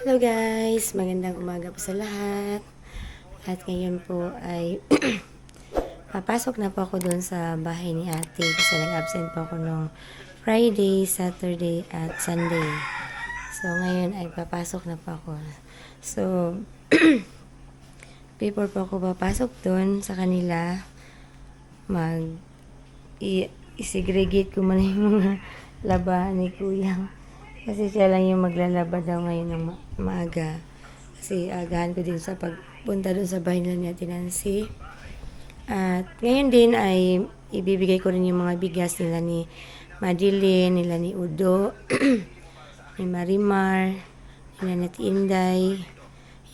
Hello guys, magandang umaga po sa lahat. At ngayon po ay papasok na po ako doon sa bahay ni ate kasi nag-absent po ako nung Friday, Saturday at Sunday. So ngayon ay papasok na po ako. So before po ako papasok doon sa kanila, i-segregate ko muna yung mga labahan ni Kuya. Kasi siya lang yung maglalaba daw ngayon ng maaga. Kasi agahan ko din sa pagpunta doon sa bahay nila ni Ate Nancy. At ngayon din ay ibibigay ko rin yung mga bigas nila ni Madeline, nila ni Udo, ni Marimar, nila ni Ate Inday.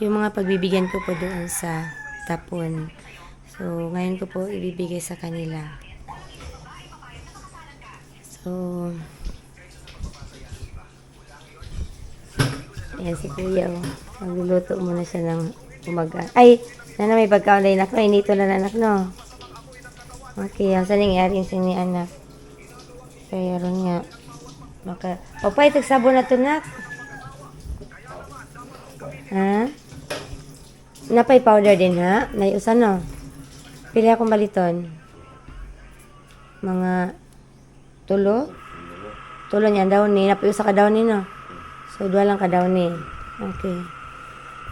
Yung mga pagbibigyan ko po doon sa tapon. So ngayon ko po ibibigay sa kanila. So ayan si Kuya, oh. Magluluto muna siya ng umaga. Ay, nana may pagkaon na anak. Ay, nito na anak, no? Okay, saan yung iaring ni anak? Kaya ron nga. O, pa, itag sabon na ito, nak. Ha? Napay powder din, ha? Naiusan, no? Pili akong baliton. Mga tulo? Tulo niya daw ni. Napayusa ka daw ni, no? So, dua lang ka daw ni. Okay.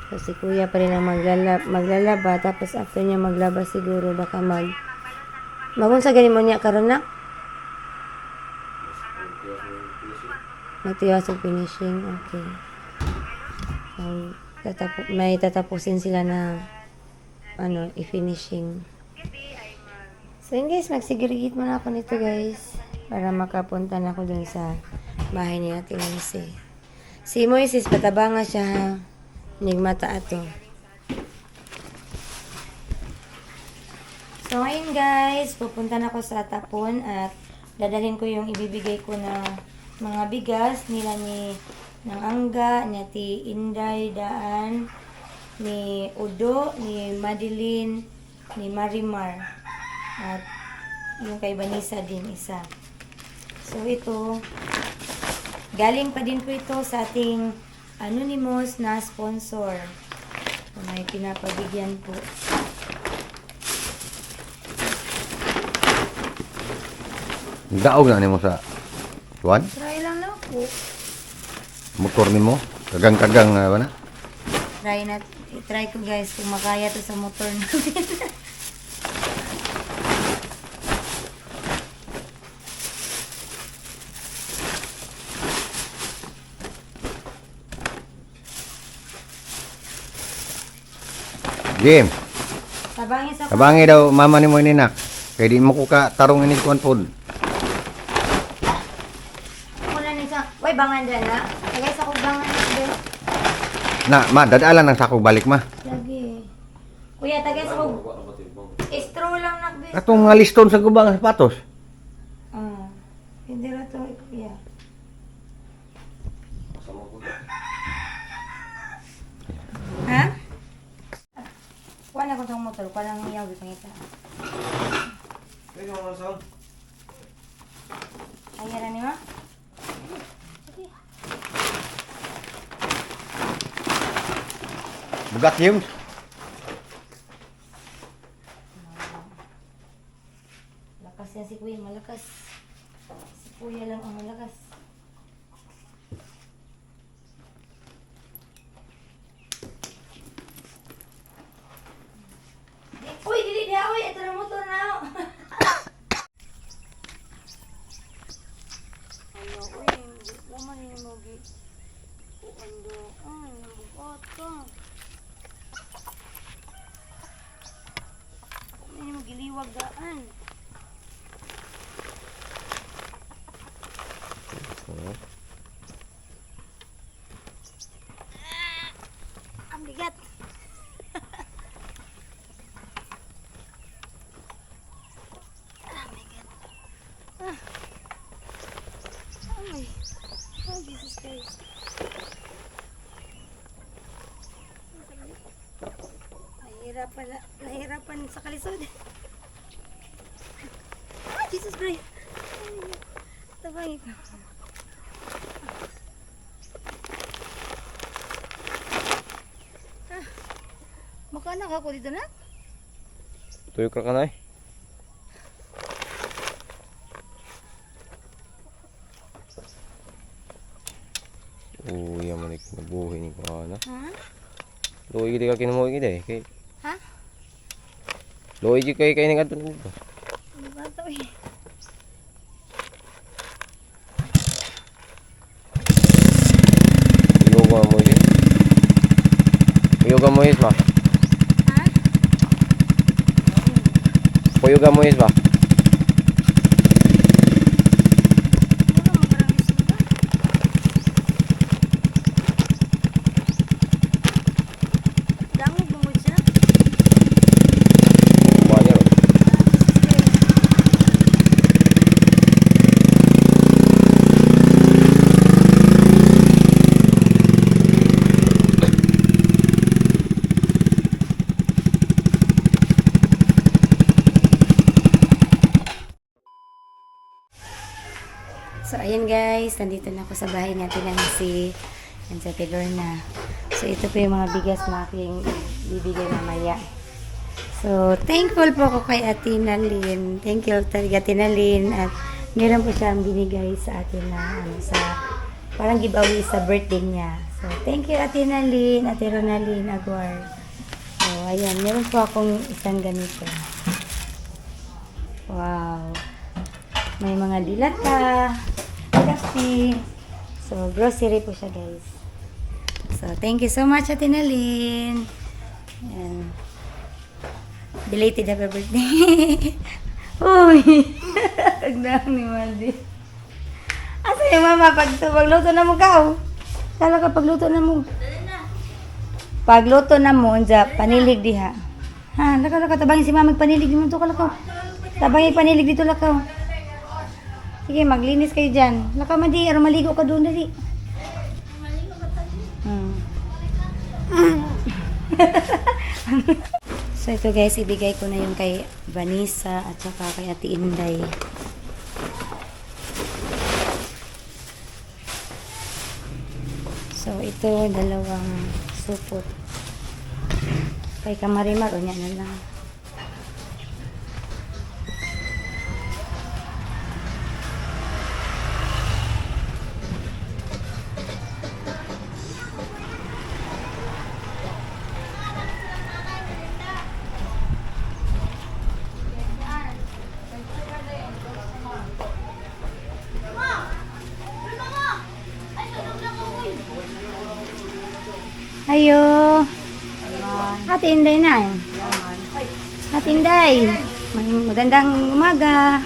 So, si Kuya pa rin ang maglalaba. Tapos, after niya maglaba siguro, baka magkung sa ganin mo niya karon na? Magtiwas ang finishing. Okay. So, may tatapusin sila na i-finishing. So, yun guys, magsigirigit muna ako nito guys. Para makapunta na ako dun sa bahay ni Ate Nancy. Si Moises, pataba nga siya ha. Nigmata ato. So ngayon guys, pupunta na ako sa tapon at dadalhin ko yung ibibigay ko na mga bigas nila ng Angga, ni Ate Inday, Daan, ni Udo, ni Madeline, ni Marimar. At yung kay Vanessa din isa. So ito, galing pa din po ito sa ating anonymous na sponsor. So, may pinapabigyan po. Daog na mo sa tuwan? Try lang na po. Motor ni mo? Kagang-kagang ba na? Try ko guys kung makaya to sa motor namin. Jim, Tabangin sa tabangi daw mama ni mo ininak. Kaya di mo ko ka tarong ini kuan pod. kuna ni sa. Way bangan dyan na. Tagay sa kong bangan na. Na, ma, dadala ng sakog balik ma. Lagi. Kuya, tagay sa kong. Straw lang nakbis. Atong nga liston sa gubang sapatos. Hindi na to, kuya. Ha? Kuha na ko itong motor. Kuha lang niyaw. Pangita. Ayan na niyo? Bugat Jim. Lakas yan si kuya. Malakas. Si kuya lang ang malakas. Uy, dili diha. Uy, ito na motor na. Ano, uy, naman yung mogi. Uando, nabukat ka. Ano yung giliwag daan. Ang bigat. Oh, Jesus Christ. Nahirapan sa kalisod. Ah, Jesus Christ. Tabay ko. ka anak ako dito na? Tuyok ra ka na eh. Yaman ni kinabuhi ni ko na. Ha? Loy gid ka kinabuhi gid eh. Kay Ha? loy gid kay ning adto nito. Ano ba ito eh? Yoga mo yun. Yoga mo yun ba? Ha? Yoga mo yun ba? Ano makarami suga? Dango bangod siya? Bani ro. So, ayan guys, nandito na ako sa bahay natin ng si Lorna. So, ito po yung mga bigas na aking bibigay mamaya. So, thankful po ako kay Ate Nalyn. Thank you talaga, Ate Nalyn. At meron po siyang binigay sa atin na sa parang giveaway sa birthday niya. So, thank you Ate Nalyn, Ate Ronaldine Aguar. So, ayan, meron po akong isang ganito. Wow. May mga dilata, coffee. So, grocery po siya, guys. So, thank you so much, Ate Nalyn. Ayan. Belated happy birthday. Uy! Tagdang ni Mandy. Asa yung mama? Pagluto na mo ka, Kala ka pagluto na mo. Pagluto na mo, unja, panilig diha. Ha, laka, tabangin si mama, panilig mo ito, kalakaw. Tabangin panilig dito, lakaw. Sige, maglinis kayo dyan. Laka man di, maligo ka doon dali. So ito guys, ibigay ko na yung kay Vanessa at saka kay Ate Inday. So ito, dalawang supot. Kay Kamarimar, o niya na lang. Ayo. Ate Inday na eh. Ate Inday. Magandang umaga.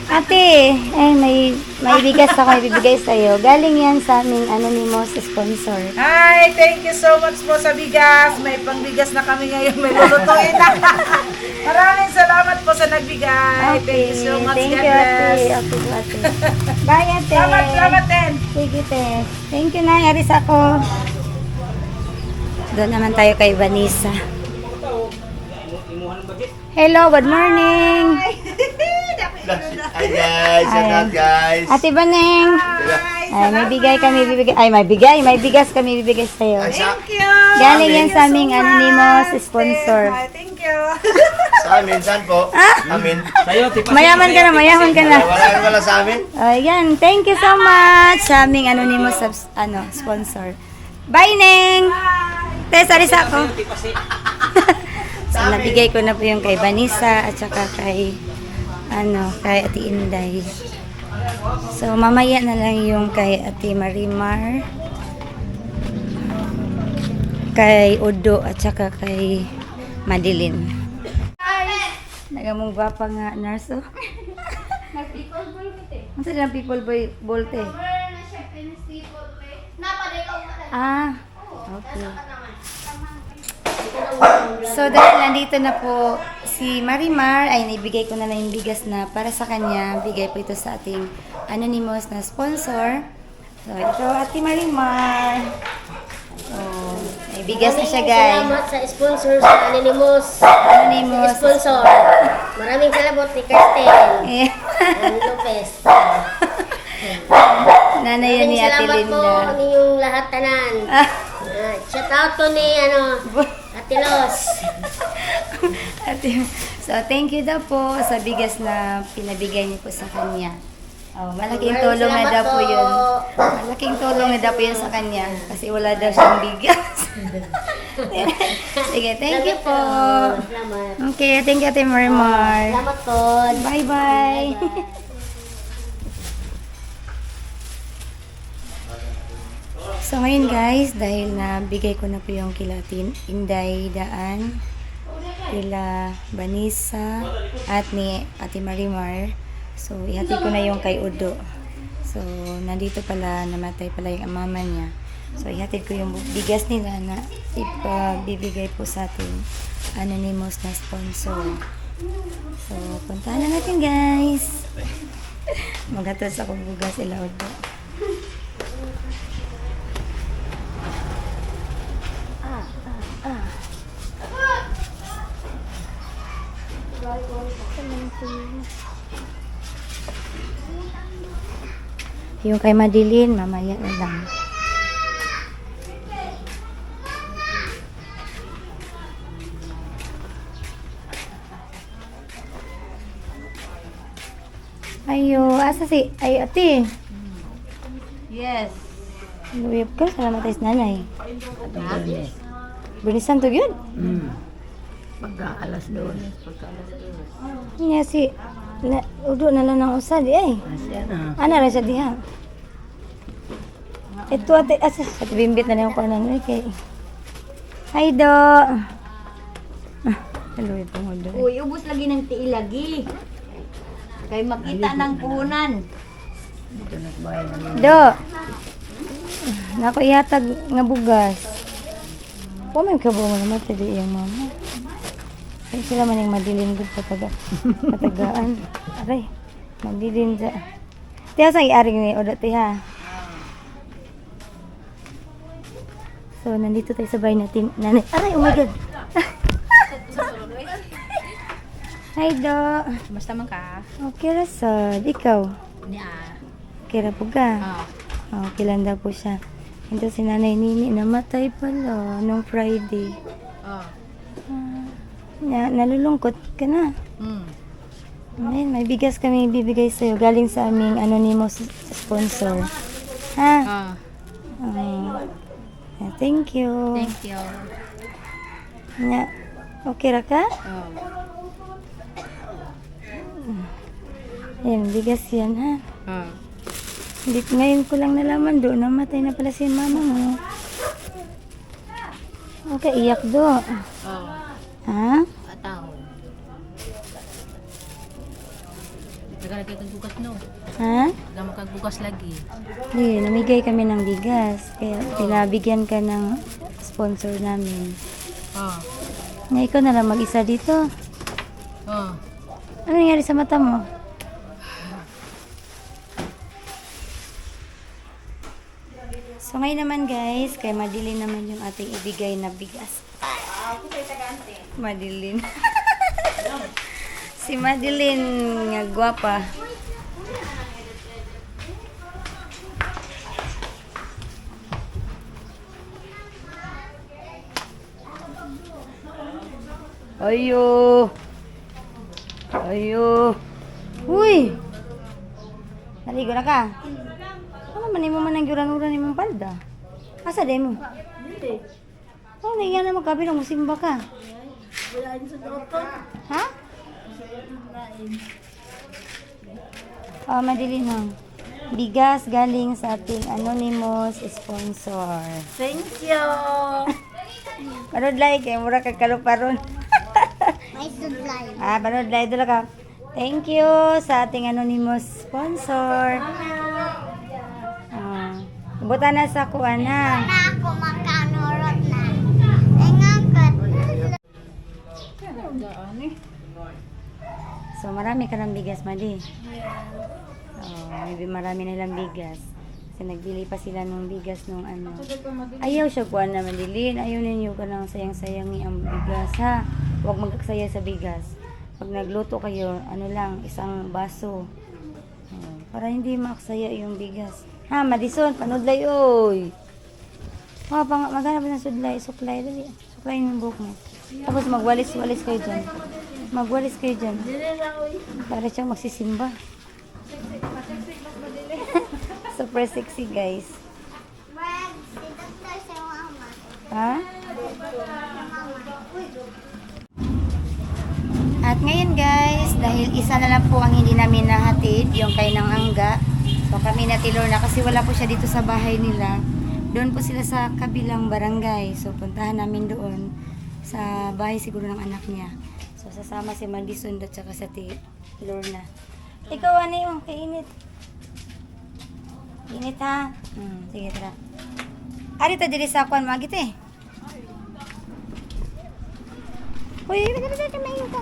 Ate, may bigas ako ibibigay sa iyo. Galing yan sa aming anonymous sponsor. Hi, thank you so much po sa bigas. May pangbigas na kami ngayon. May lulutuin na. Maraming salamat po sa nagbigay. Thank you so much. Thank God you, bless. Ate. Okay, Ate. Bye, Ate. Salamat din. Sige, te. Thank you na, Aris ako. Doon naman tayo kay Vanessa. Hello, good morning. Hi guys, shout out guys. Ate Baneng. Ay, may bigas kami bibigay sa iyo. Thank you. Galing yan sa aming anonymous sponsor. Thank you. Sa amin, saan po? Amin. Mayaman ka na. Wala sa amin. Ayan, thank you so much sa aming anonymous sponsor. Bye, Neng. Tessa, alis ako. So, nabigay ko na po yung kay Vanessa at saka kay Ate Inday. So, mamaya na lang yung kay Ate Marimar, kay Udo at saka kay Madeline. Nagamong gwapa nga nurse. Nag-people boy ko te. Ang sila people boy bolte. Meron na siya pinag-people boy. Napaday ka mo na. Ah, okay. So, dahil nandito na po si Marimar, ay naibigay ko na lang yung bigas na para sa kanya. Bigay po ito sa ating anonymous na sponsor. So, ito, Ate Marimar. So, may bigas na siya, guys. Salamat sa sponsor sa Anonymous. Anonymous. Sponsor. Maraming salamat ni Kirsten. Eh, Lopez. nanay yun ni Ate Salamat po Linda. ninyong lahat tanan. Shout out to ni Ate Atilos. So, thank you daw po sa bigas na pinabigay niyo po sa kanya. Oh, malaking tulong na daw po yun. Malaking tulong na daw po yun sa kanya. Kasi wala daw siyang bigas. Sige, thank you po. Salamat. Okay, thank you, Ate Marmar. Salamat po. Bye-bye. So ngayon guys, dahil nabigay ko na po yung kilatin, Inday Daan, kila Vanessa, at ni Ate Marimar. So ihatid ko na yung kay Udo. So nandito pala, namatay pala yung mama niya. So ihatid ko yung bigas nila na ipabibigay po sa ating anonymous na sponsor. So puntahan na natin guys. Maghatid sa akong bugas sila Udo. Yung kay Madeline, mamaya na lang. Ayo, asa si? Ay, ate. Yes. Luwip ka, salamat tayo sa nanay. Bunisan to yun? Pagka alas 2. Nga si, udo na lang ng usad eh. Ano rin siya diha? Ito ate, asa bimbit na lang ko na kay. Hi do. Hello ito mo do. Uy, ubos lagi ng tiilagi. Kay makita ng puhunan. Do. Nako ihatag nga bugas. Po may kabo mo naman tadi yung mama. Ay sila man yung madilin gud patagaan. Aray, madilin sa. Tiya sa iaring ni odo tiha. So nandito tayo sa bahay natin. Nanay, aray, oh my god. Hi do. Basta man ka. Okay ra sad. Ikaw. Niya. Okay ra po ka. Oh, kilanda po siya. Ito si Nanay Nini, namatay pala nung Friday. Nalulungkot ka na. Ayun, may bigas kami bibigay sa'yo. Galing sa aming anonymous sponsor. Ha? Thank you. Thank you. Okay ra ka? Ayan, bigas yan ha. Hindi ngayon ko lang nalaman do, namatay na pala si mama mo. Okay, iyak do. Ha? Ataw. Dagan kay kag bukas no. Ha? Dagan kag bukas lagi. Hindi, namigay kami ng bigas. Kaya pinabigyan ka ng sponsor namin. Na ikaw na lang mag-isa dito. Ano nangyari sa mata mo? So ngayon naman guys, kay Madeline naman yung ating ibigay na bigas. Madeline. Si Madeline nga gwapa. Ayo. Ayo. Uy. Naligo na ka? Ano man mo man ang yuran-uran ni mong palda? Asa day mo? Hindi. Oh, naiya na magkabilang musimba ka. Wala din sa doktor. Ha? Oh, madali lang. Bigas galing sa ating anonymous sponsor. Thank you. Parod like, kaya mura ka kaluparon. May sudlay. Parod like, doon ka. Thank you sa ating anonymous sponsor. Buta na sa kuan ha. Na ako makanurot na. Engangkat. So marami ka ng bigas, Madi. Maybe marami nilang bigas. Kasi nagbili pa sila ng bigas nung ano. Ayaw siya kuan na Madilin. Ayaw ninyo ka nang sayang-sayangi ang bigas ha. Huwag magkaksaya sa bigas. Pag nagluto kayo, ano lang, isang baso. Para hindi maksaya yung bigas. Ha, Madison, panudlay, oy. Maghanap ng sudlay, suklay, dali. Kain ng buhok mo. Tapos magwalis-walis kayo dyan. Magwalis kayo dyan. Para siyang magsisimba. Super sexy, guys. Brad, si Dr. si Mama. Ha? At ngayon guys, dahil isa na lang po ang hindi namin nahatid, yung kay ng Angga. So kami natilor na kasi wala po siya dito sa bahay nila. Doon po sila sa kabilang barangay. So puntahan namin doon sa bahay siguro ng anak niya. So sasama si Madison at saka sa Lorna. Ikaw ano yung kainit? Init ha? Sige tara. Ari ta diri sa kwan magit eh. Uy, mainit ka.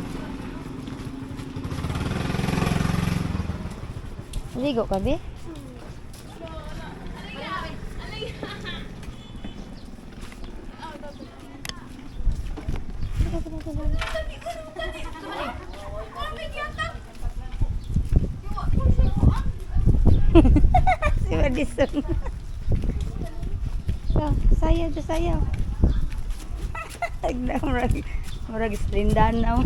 Ligo ka, be? Si Madison. Sayaw, sayaw. Murag islindan na.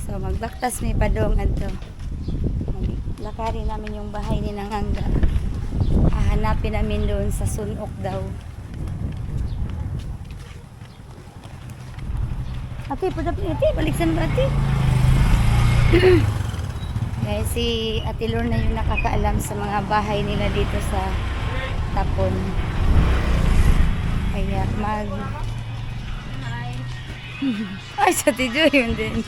So magbaktas may padong adto. Maglakari namin yung bahay ni Nang Angga. Hahanapin namin doon sa sunok daw. Ate, ate, baliksan ba ate? Guys, si Ate Lorna yung nakakaalam sa mga bahay nila dito sa Tapon. Kaya ay, sa tiyo yun din.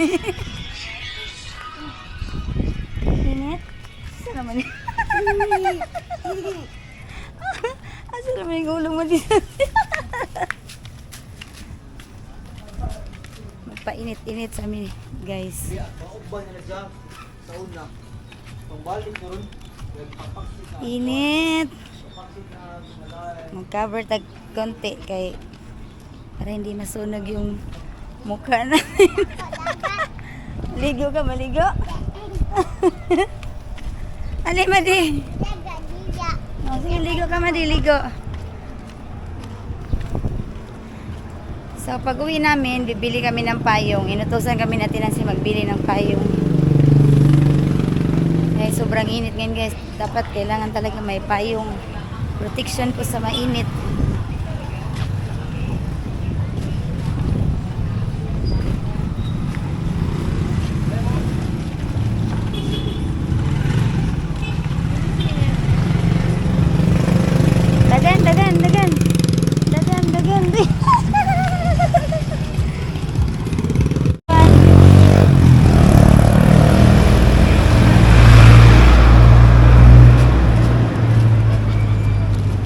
Init? Asa naman yun? Asa naman yung ulo mo dito? Magpainit-init sa amin, guys. Init. Mag-cover tag konti kay para hindi masunog yung mukha natin. Ligo ka, maligo? Ali, Madi. Oh, sige, ligo ka, Madi, ligo. So, pag uwi namin, bibili kami ng payong. Inutusan kami natin si magbili ng payong. Dahil sobrang init ngayon, guys. Dapat kailangan talaga may payong. Protection po sa mainit. Dagan.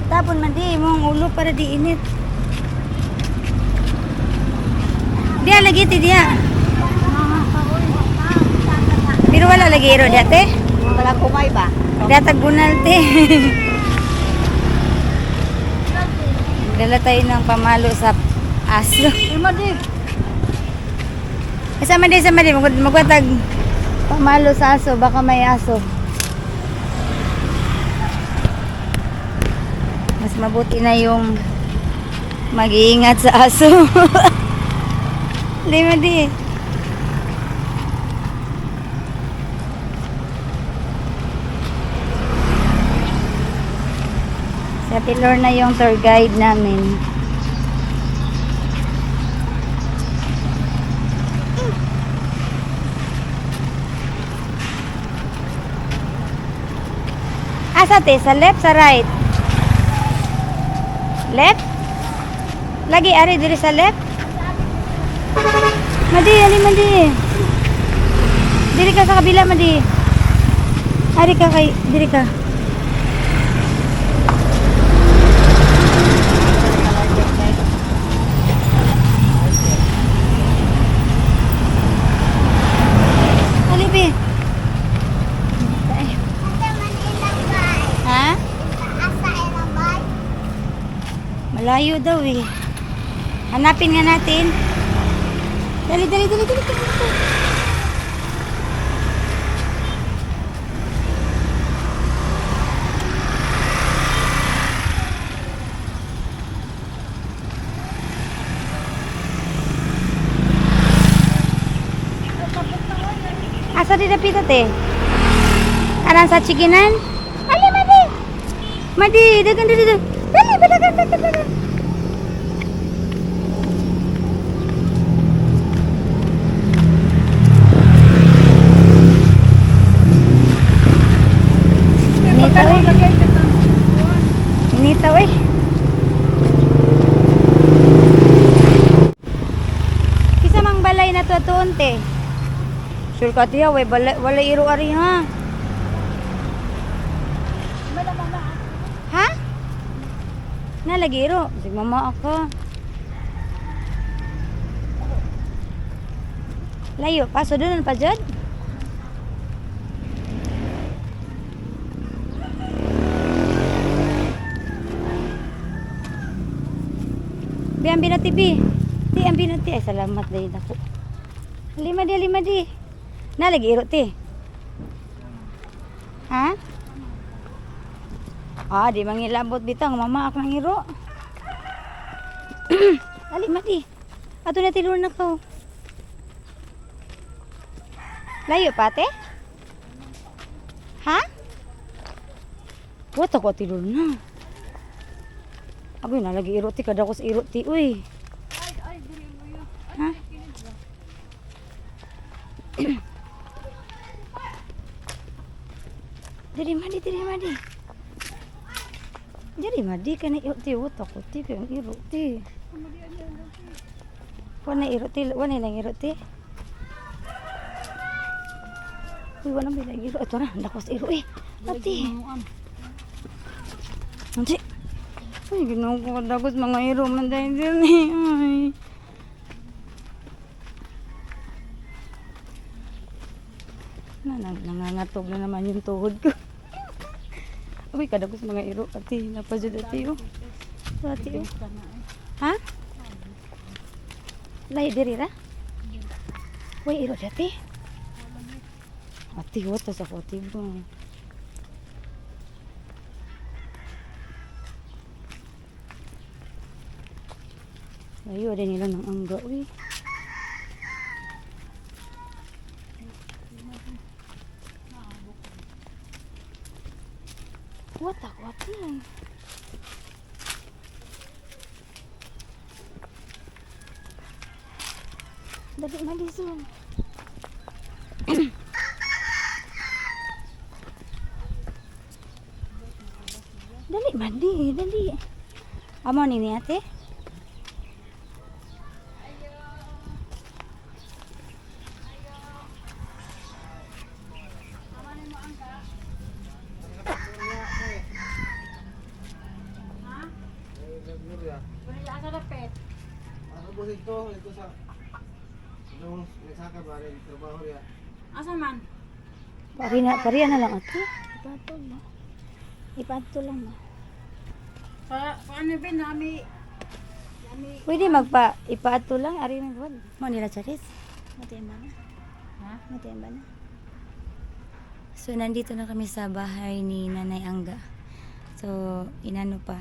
Tapon man di mong ulo para di init. Dia lagi ti dia. Pero wala lagi iro dati. Wala kumay ba? Datag bunal te. Dala tayo ng pamalo sa aso. Sama di magwatag pamalo sa aso, baka may aso. Mas mabuti na yung mag-iingat sa aso. Lima di. Sa Tilor na yung tour guide namin. Asa te? Sa left, sa right? Left? Lagi ari diri sa left? Madi, ali Madi. Diri ka sa kabila, Madi. Ari ka kay diri ka. Ali be. Ha? Malayo daw eh. Hanapin nga natin. Dali. Asa di dapita te? Aran sa chikinan? Ali, Madi! Madi, dagan dito. Dali, dagan. Initaw eh. Kisa mang balay na to te. Sure ka tiya, wala iro ari ha. Ha? Nalagi iro. Sige mama ako. Layo, paso doon pa dyan. Ambil na TV. Ti ambil na ti. Ay salamat dahil ako. Lima di. Na lagi iro ti. Ha? Ah, di mangilabot bitang mama ako nang iro. Lima di. Ato na tilur na ko. Layo pa te? Ha? What ako tilur na. Agoy na lagi iro ti kada ko sa iro ti uy. Ha? Diri madi. Jadi madi kana iro ti uto ko ti kang iro ti. Wana iro ti, wana lang iro ti. Uy, wana bilang iro ito na, ndako sa iro eh. Ati. Nanti. Ay, ginawa ko dagot mga iro man dahil din eh. Ay. Nangangatog na naman yung tuhod ko. Uy, kadagos mga iro. Ati, napasod ati oh. Ati oh. Ha? Lahi diri ra? Uy, iro dati. Ati, wata sa koti mo. Ayo, ada nila ng angga, uy. Kuat lang. Dali malisun. Dali dali. Amo ni ate? Pari na lang ate. Ipato lang. Paano ba nami? Pwede ipato lang ari na wag. Mo nila charis. Matiyan ba na? Ha? Matiyan ba na? So nandito na kami sa bahay ni Nanay Angga. So inano pa.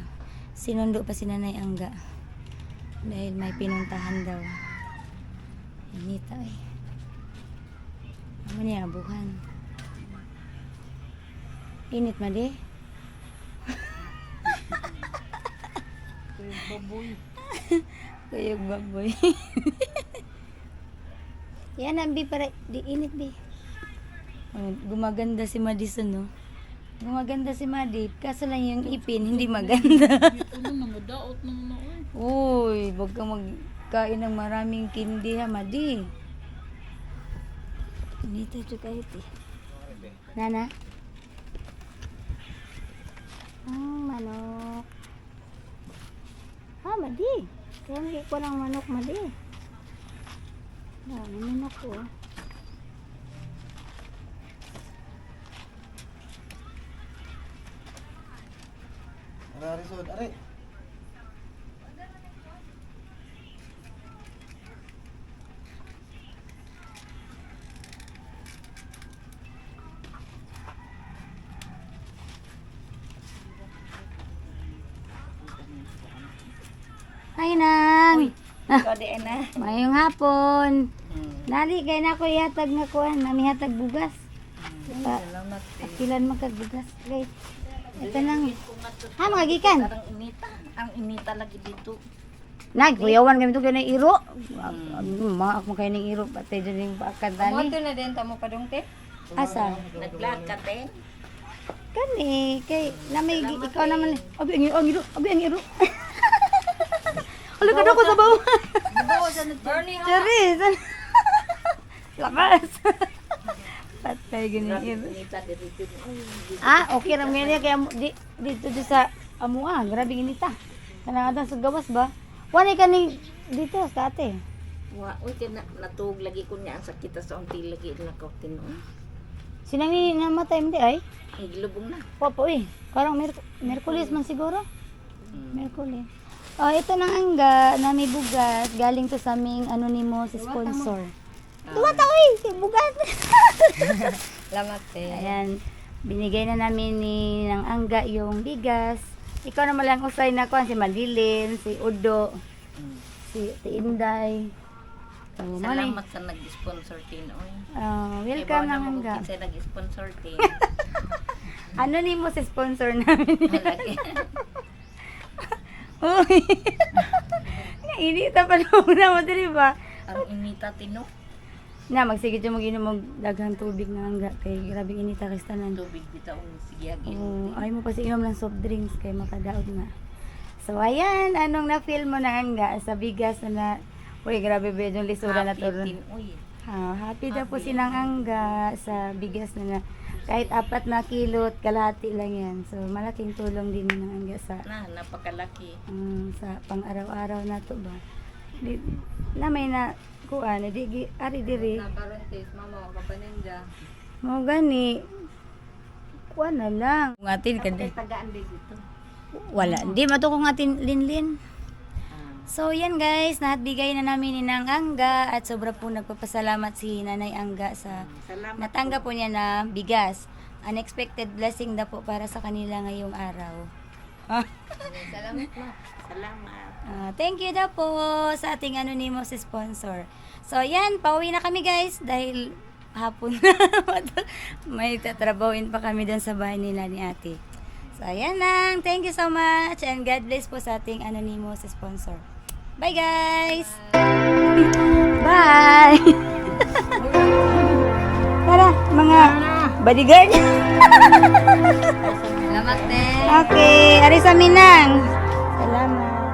Sinundo pa si Nanay Angga. Dahil may pinuntahan daw. Inita eh. Ano niya abuhan? Init ma di? Kuyog baboy. Yan ang bi para di init bi. Gumaganda si Madison no. Gumaganda si Madi. Kaso lang yung ipin hindi maganda. Uy, wag kang magkain ng maraming kindi ha Madi. Init ito kahit eh. Nana? Manok. Madi. Kaya hindi ko ng manok, Madi. May manok ko. Are. Hi, Nang. Kode na. Mayong hapon. Nali, kaya na ako ihatag nga kuhan. Nami hatag bugas. Akilan magkagbugas. Guys, ito lang. Ha, mga gikan? Ang inita lagi dito. Nagkuyawan kami ito kaya ng iro. Mga ako kayo ng iro. Patay dyan yung bakad dali. na din tamo padung te. Asa? Nag-vlog ka, te. Kani, kay lamay ikaw naman. Abi ang iro, abi ang iro. Ala ka ko sa bawah. Bernie ha. Charis. Lakas. Patay gini iro. Ah, okay ra mga kaya dito sa amua, grabe inita. Kana ada sa gawas ba? Wala ka ni dito sa ate. Wa, uy, natug lagi ko niya ang sakita sa unti lagi na ko tinuon. Sinami namatay mo di ay? Ay, gilubong na. Popo eh. Parang Merkulis man siguro. Merkulis. Oh, ito nang angga na may bugas. Galing to sa aming anonymous sponsor. Duwa ta oy, si bugas. Salamat te. Ayan, binigay na namin ni ng angga yung bigas. Ikaw naman lang usay na ko si Madilin, si Udo, si Inday. So, Salamat sa nag-sponsor tin oy. Welcome nang angga. Sa nag-sponsor tin. Anonymous sponsor namin. Malaki. Uy. Inita pa na mo diri ba? Ang inita tino. Na magsigit yung mag-inom og daghang tubig na angga kay grabe inita kay tanan. Tubig bitaw sige agi. Ay mo pa inom ng soft drinks kay makadaog na. So ayan, anong na-feel mo na angga sa bigas na uy grabe ba yung lisura na to. Tin oy. Happy daw po sinang angga sa bigas na kahit 4 na kilot, kalahati lang yan. So malaking tulong din ng angga sa Napakalaki. sa pang-araw-araw na to ba. Di, na may na kuan di ari diri. Barontes mama papaninja. Mo gani kuan na lang. Ngatin kada. Tagaan dito. Wala. Di mato ko ngatin linlin. So yan guys, nahatbigay na namin ni Nang Angga at sobra po nagpapasalamat si Nanay Angga sa natanggap po niya na bigas. Unexpected blessing na po para sa kanila ngayong araw. Salamat ma. Salamat. Thank you daw po sa ating anonymous sponsor. So yan, pauwi na kami guys dahil hapon na. May tatrabawin pa kami dun sa bahay nila ni ate. So ayan lang, thank you so much and God bless po sa ating anonymous sponsor. Bye guys! Bye! Tara, mga bodyguard. Salamat te. Okay, ari sa Minang. Salamat.